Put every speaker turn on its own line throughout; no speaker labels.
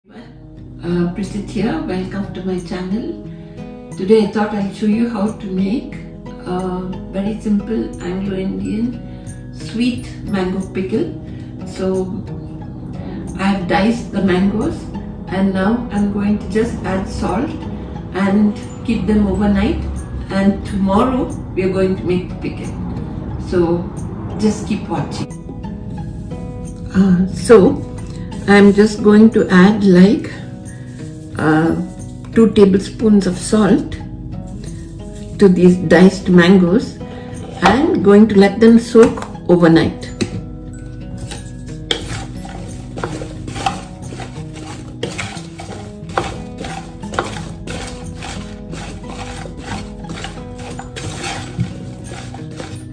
Presit here, welcome to my channel. Today I thought I'll show you how to make a very simple Anglo-Indian sweet mango pickle. So I have diced the mangoes and now I'm going to just add salt and keep them overnight, and tomorrow we are going to make the pickle. So just keep watching. So I'm just going to add like 2 tablespoons of salt to these diced mangoes and going to let them soak overnight.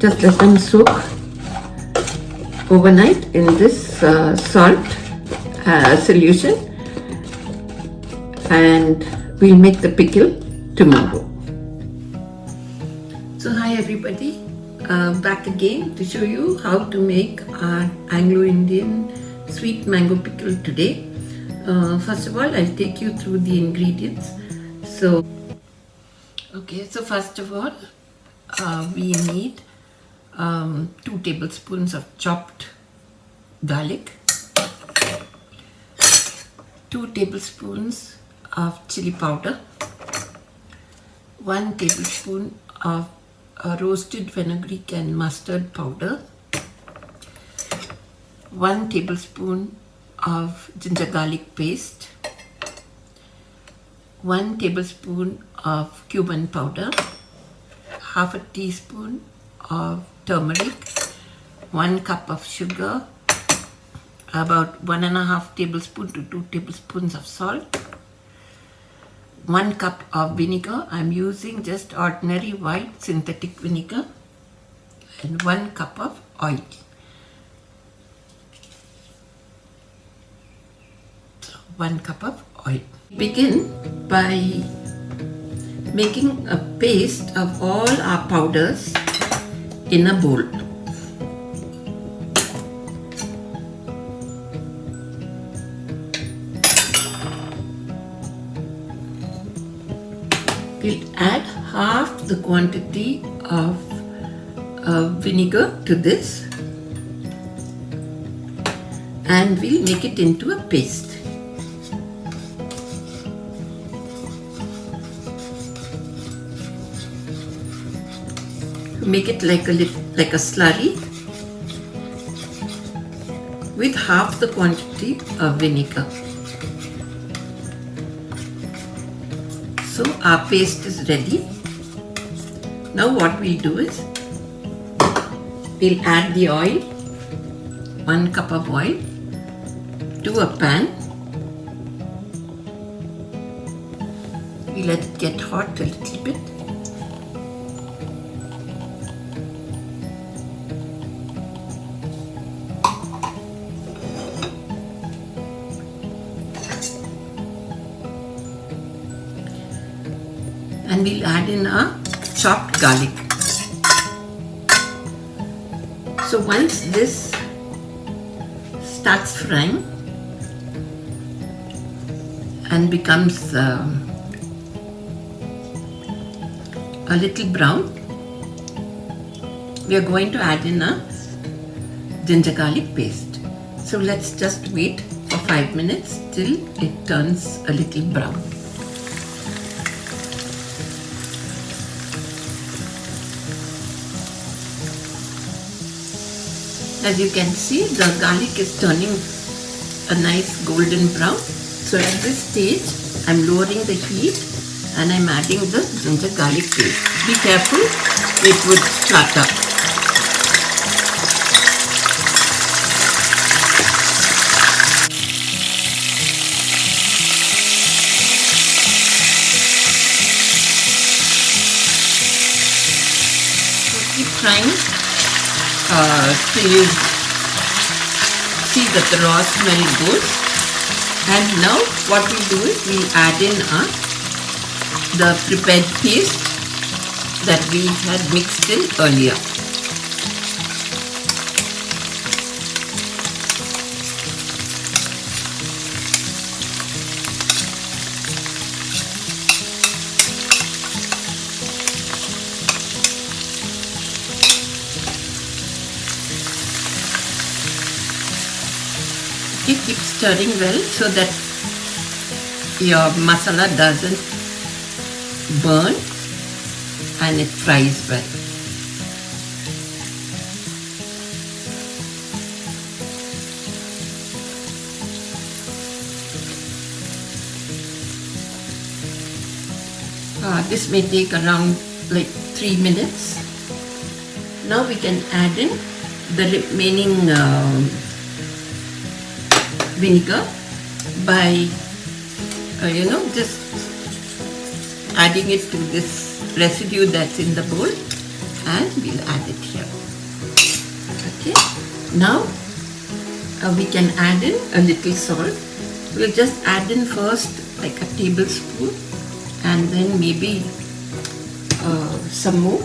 Just let them soak overnight in this salt solution, and we'll make the pickle tomorrow. So hi everybody, back again to show you how to make our Anglo-Indian sweet mango pickle today. First of all, I'll take you through the ingredients. So first of all, we need 2 tablespoons of chopped garlic, 2 tablespoons of chili powder, 1 tablespoon of roasted fenugreek and mustard powder, 1 tablespoon of ginger garlic paste, 1 tablespoon of cumin powder, half a teaspoon of turmeric, 1 cup of sugar, about 1.5 tablespoon to 2 tablespoons of salt, 1 cup of vinegar. I'm using just ordinary white synthetic vinegar, and 1 cup of oil. So 1 cup of oil. Begin by making a paste of all our powders in a bowl. We'll add half the quantity of vinegar to this, and we'll make it into a paste. Make it like a slurry with half the quantity of vinegar. So our paste is ready. Now what we'll do is we'll add the oil, 1 cup of oil, to a pan. We let it get hot a little bit. And we'll add in our chopped garlic. So once this starts frying and becomes a little brown, we are going to add in a ginger garlic paste. So let's just wait for 5 minutes till it turns a little brown. As you can see, the garlic is turning a nice golden brown. So at this stage, I'm lowering the heat and I'm adding the ginger garlic paste. Be careful, it would splatter. So keep frying till you see that the raw smell goes. And now what we do is we add in the prepared paste that we had mixed in earlier. stirring well so that your masala doesn't burn and it fries well. This may take around like 3 minutes. Now we can add in the remaining vinegar by just adding it to this residue that's in the bowl, and we'll add it here. Okay, now we can add in a little salt. We'll just add in first like a tablespoon and then maybe some more.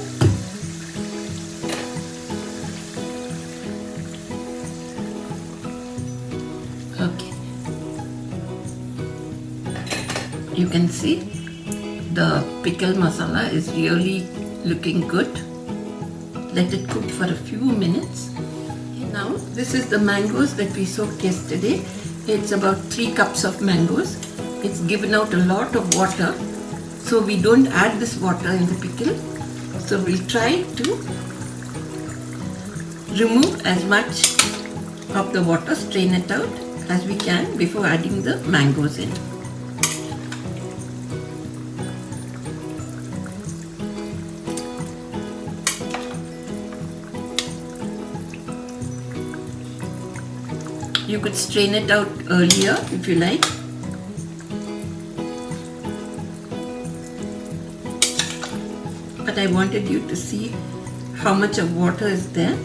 Okay, you can see the pickle masala is really looking good. Let it cook for a few minutes. Now this is the mangoes that we soaked yesterday. It's about 3 cups of mangoes. It's given out a lot of water, so we don't add this water in the pickle. So we'll try to remove as much of the water, strain it out as we can before adding the mangoes in. You could strain it out earlier if you like. But I wanted you to see how much of water is there.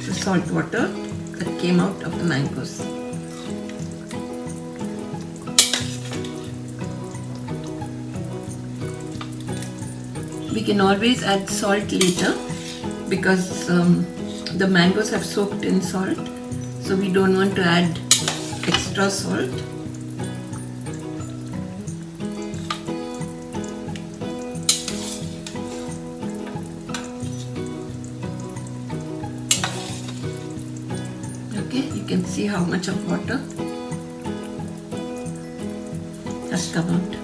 The salt water that came out of the mangoes. We can always add salt later because the mangoes have soaked in salt. So we don't want to add extra salt. Okay, you can see how much of water has come out.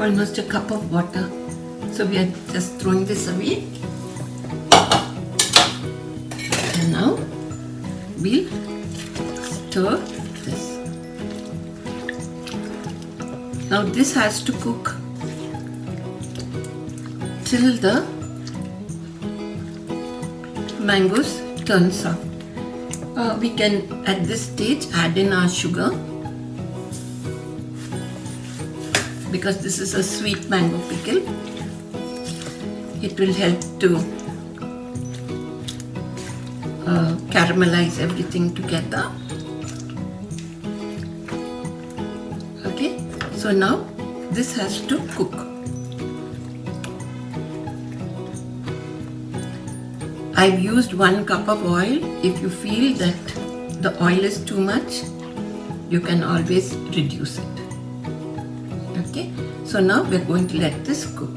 Almost a cup of water. So we are just throwing this away. And now we'll stir this. Now this has to cook till the mangoes turn soft. We can at this stage add in our sugar, because this is a sweet mango pickle. It will help to caramelize everything together. Okay, so now this has to cook. I've used 1 cup of oil. If you feel that the oil is too much, you can always reduce it. Okay, so now we're going to let this cook.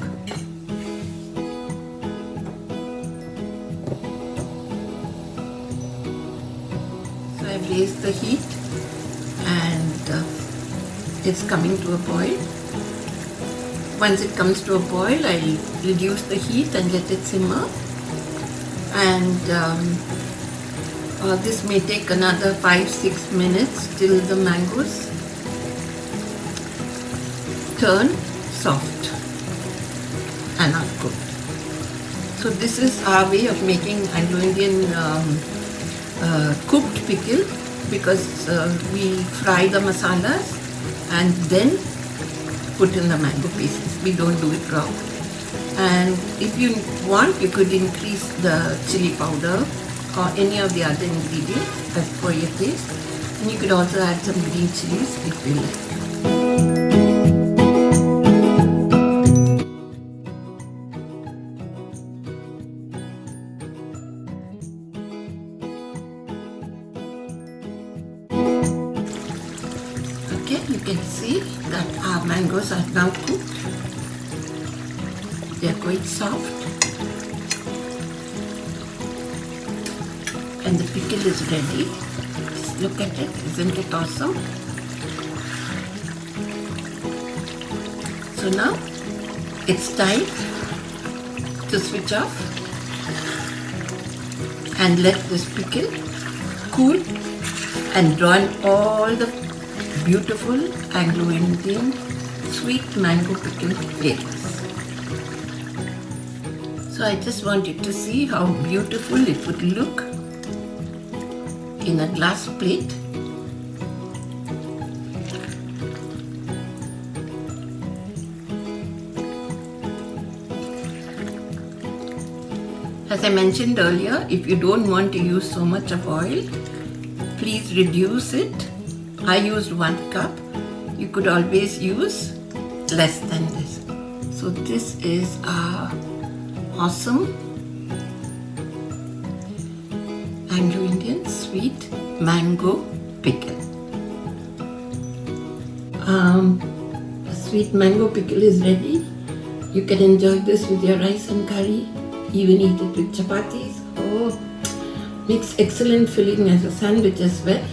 So I've raised the heat and it's coming to a boil. Once it comes to a boil, I'll reduce the heat and let it simmer. And this may take another 5-6 minutes till the mangoes turn soft and are cooked. So this is our way of making Anglo-Indian cooked pickle, because we fry the masalas and then put in the mango pieces. We don't do it raw. And if you want, you could increase the chilli powder or any of the other ingredients as per your taste. And you could also add some green chilies if you like. Okay, you can see that our mangoes are now cooked. They are quite soft. And the pickle is ready. Just look at it, isn't it awesome? So now it's time to switch off and let this pickle cool and draw in all the beautiful Anglo-Indian sweet mango pickle flavors. So I just want you to see how beautiful it would look in a glass plate. As I mentioned earlier, if you don't want to use so much of oil, please reduce it. I used 1 cup. You could always use less than this. So this is our awesome Anglo-Indian sweet mango pickle. Sweet mango pickle is ready. You can enjoy this with your rice and curry. Even eat it with chapatis. Oh, makes excellent filling as a sandwich as well.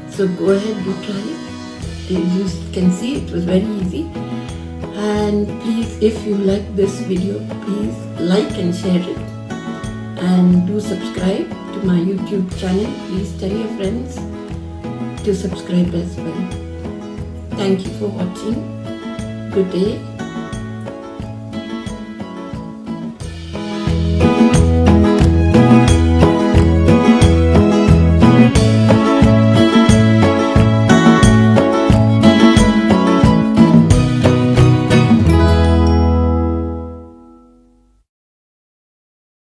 So go ahead, do try it. You can see it was very easy. And please, if you like this video, please like and share it. And do subscribe to my YouTube channel. Please tell your friends to subscribe as well. Thank you for watching. Good day.